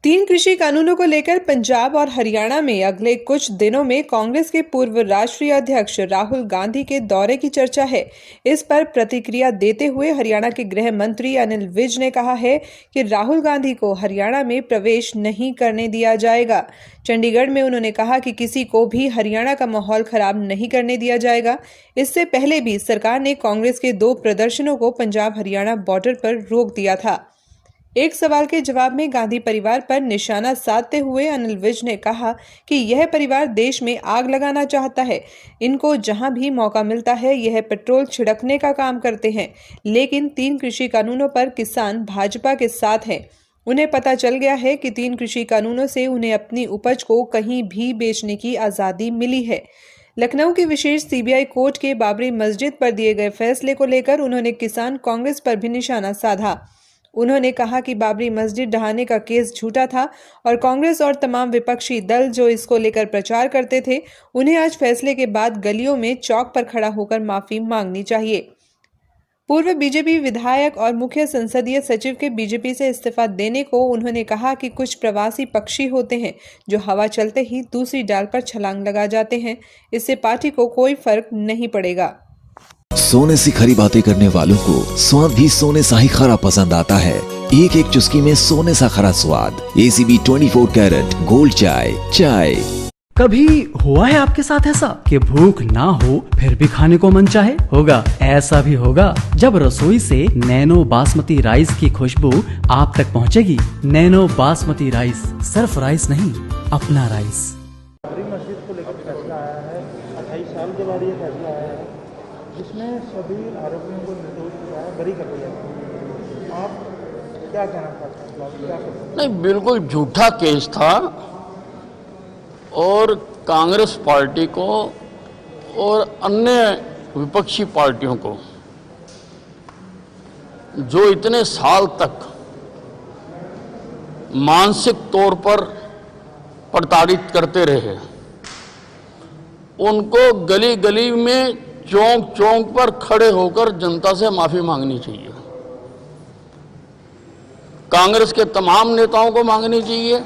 तीन कृषि कानूनों को लेकर पंजाब और हरियाणा में अगले कुछ दिनों में कांग्रेस के पूर्व राष्ट्रीय अध्यक्ष राहुल गांधी के दौरे की चर्चा है। इस पर प्रतिक्रिया देते हुए हरियाणा के गृह मंत्री अनिल विज ने कहा है कि राहुल गांधी को हरियाणा में प्रवेश नहीं करने दिया जाएगा। चंडीगढ़ में उन्होंने कहा कि किसी को भी हरियाणा का माहौल खराब नहीं करने दिया जाएगा। इससे पहले भी सरकार ने कांग्रेस के 2 प्रदर्शनों को पंजाब हरियाणा बॉर्डर पर रोक दिया था। एक सवाल के जवाब में गांधी परिवार पर निशाना साधते हुए अनिल विज ने कहा कि यह परिवार देश में आग लगाना चाहता है। इनको जहां भी मौका मिलता है यह पेट्रोल छिड़कने का काम करते हैं, लेकिन 3 कृषि कानूनों पर किसान भाजपा के साथ हैं। उन्हें पता चल गया है कि 3 कृषि कानूनों से उन्हें अपनी उपज को कहीं भी बेचने की आज़ादी मिली है। लखनऊ की विशेष सीबीआई कोर्ट के बाबरी मस्जिद पर दिए गए फैसले को लेकर उन्होंने किसान कांग्रेस पर भी निशाना साधा। उन्होंने कहा कि बाबरी मस्जिद ढहाने का केस झूठा था और कांग्रेस और तमाम विपक्षी दल जो इसको लेकर प्रचार करते थे, उन्हें आज फैसले के बाद गलियों में चौक पर खड़ा होकर माफी मांगनी चाहिए। पूर्व बीजेपी विधायक और मुख्य संसदीय सचिव के बीजेपी से इस्तीफा देने को उन्होंने कहा कि कुछ प्रवासी पक्षी होते हैं जो हवा चलते ही दूसरी डाल पर छलांग लगा जाते हैं। इससे पार्टी को कोई फर्क नहीं पड़ेगा। सोने से खरी बातें करने वालों को स्वाद भी सोने सा ही खरा पसंद आता है। एक एक चुस्की में सोने सा खरा स्वाद। ACB 24 कैरेट गोल्ड चाय। कभी हुआ है आपके साथ ऐसा कि भूख ना हो फिर भी खाने को मन चाहे? होगा, ऐसा भी होगा जब रसोई से नैनो बासमती राइस की खुशबू आप तक पहुंचेगी। नैनो बासमती राइस सिर्फ राइस नहीं, अपना राइस। बाबरी मस्जिद को लेकर फैसला आया है, 28 साल के बाद ये फैसला आया है जिसमें सभी आरोपियों को निर्दोष ठहराया, बरी कर दिया। आप क्या कहना चाहते हैं? नहीं, बिल्कुल झूठा केस था और कांग्रेस पार्टी को और अन्य विपक्षी पार्टियों को जो इतने साल तक मानसिक तौर पर प्रताड़ित करते रहे, उनको गली गली में चौक चौक पर खड़े होकर जनता से माफी मांगनी चाहिए। कांग्रेस के तमाम नेताओं को मांगनी चाहिए,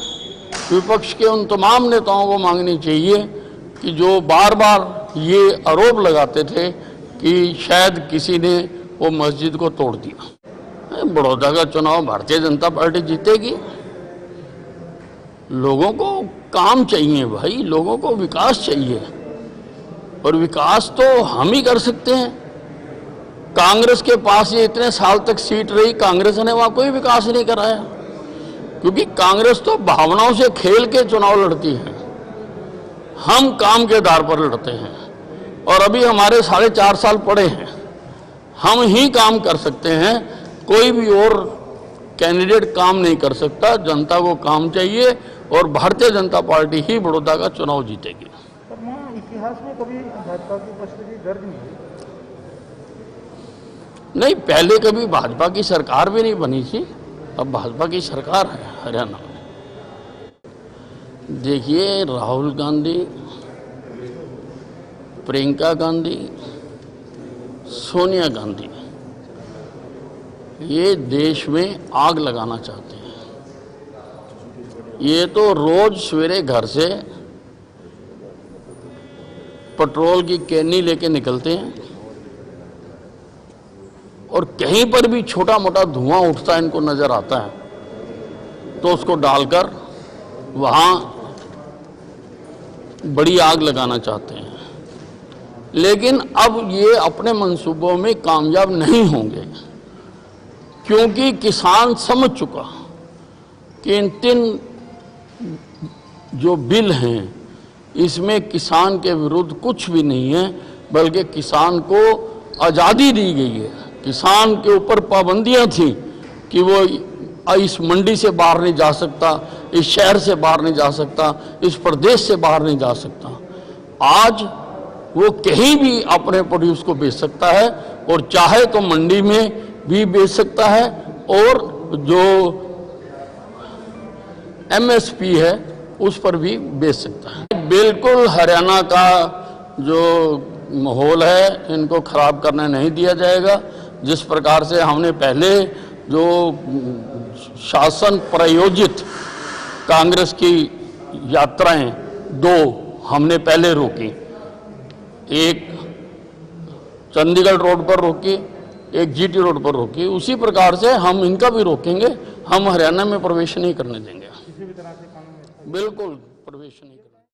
विपक्ष के उन तमाम नेताओं को मांगनी चाहिए कि जो बार बार ये आरोप लगाते थे कि शायद किसी ने वो मस्जिद को तोड़ दिया। बड़ौदा का चुनाव भारतीय जनता पार्टी जीतेगी। लोगों को काम चाहिए भाई, लोगों को विकास चाहिए और विकास तो हम ही कर सकते हैं। कांग्रेस के पास ये इतने साल तक सीट रही, कांग्रेस ने वहां कोई विकास नहीं कराया, क्योंकि कांग्रेस तो भावनाओं से खेल के चुनाव लड़ती है। हम काम के आधार पर लड़ते हैं और अभी हमारे 4.5 साल पड़े हैं। हम ही काम कर सकते हैं, कोई भी और कैंडिडेट काम नहीं कर सकता। जनता को काम चाहिए और भारतीय जनता पार्टी ही बड़ौदा का चुनाव जीतेगी। इतिहास में कभी भाजपा की उपस्थिति दर्ज नहीं हुई? नहीं, पहले कभी भाजपा की सरकार भी नहीं बनी थी, अब भाजपा की सरकार है हरियाणा में। देखिए, राहुल गांधी, प्रियंका गांधी, सोनिया गांधी ये देश में आग लगाना चाहते हैं। ये तो रोज सवेरे घर से पेट्रोल की कैनी लेके निकलते हैं और कहीं पर भी छोटा मोटा धुआं उठता है, इनको नजर आता है तो उसको डालकर वहां बड़ी आग लगाना चाहते हैं। लेकिन अब ये अपने मंसूबों में कामयाब नहीं होंगे, क्योंकि किसान समझ चुका कि इन 3 जो बिल हैं इसमें किसान के विरुद्ध कुछ भी नहीं है, बल्कि किसान को आज़ादी दी गई है। किसान के ऊपर पाबंदियां थी कि वो इस मंडी से बाहर नहीं जा सकता, इस शहर से बाहर नहीं जा सकता, इस प्रदेश से बाहर नहीं जा सकता। आज वो कहीं भी अपने प्रोड्यूस को बेच सकता है और चाहे तो मंडी में भी बेच सकता है और जो MSP है उस पर भी बेच सकता है। बिल्कुल हरियाणा का जो माहौल है इनको खराब करने नहीं दिया जाएगा। जिस प्रकार से हमने पहले जो शासन प्रायोजित कांग्रेस की यात्राएं दो हमने पहले रोकी, एक चंडीगढ़ रोड पर रोकी, एक जीटी रोड पर रोकी। उसी प्रकार से हम इनका भी रोकेंगे। हम हरियाणा में प्रवेश नहीं करने देंगे, किसी भी तरह से कानून बिल्कुल प्रवेश नहीं करेंगे।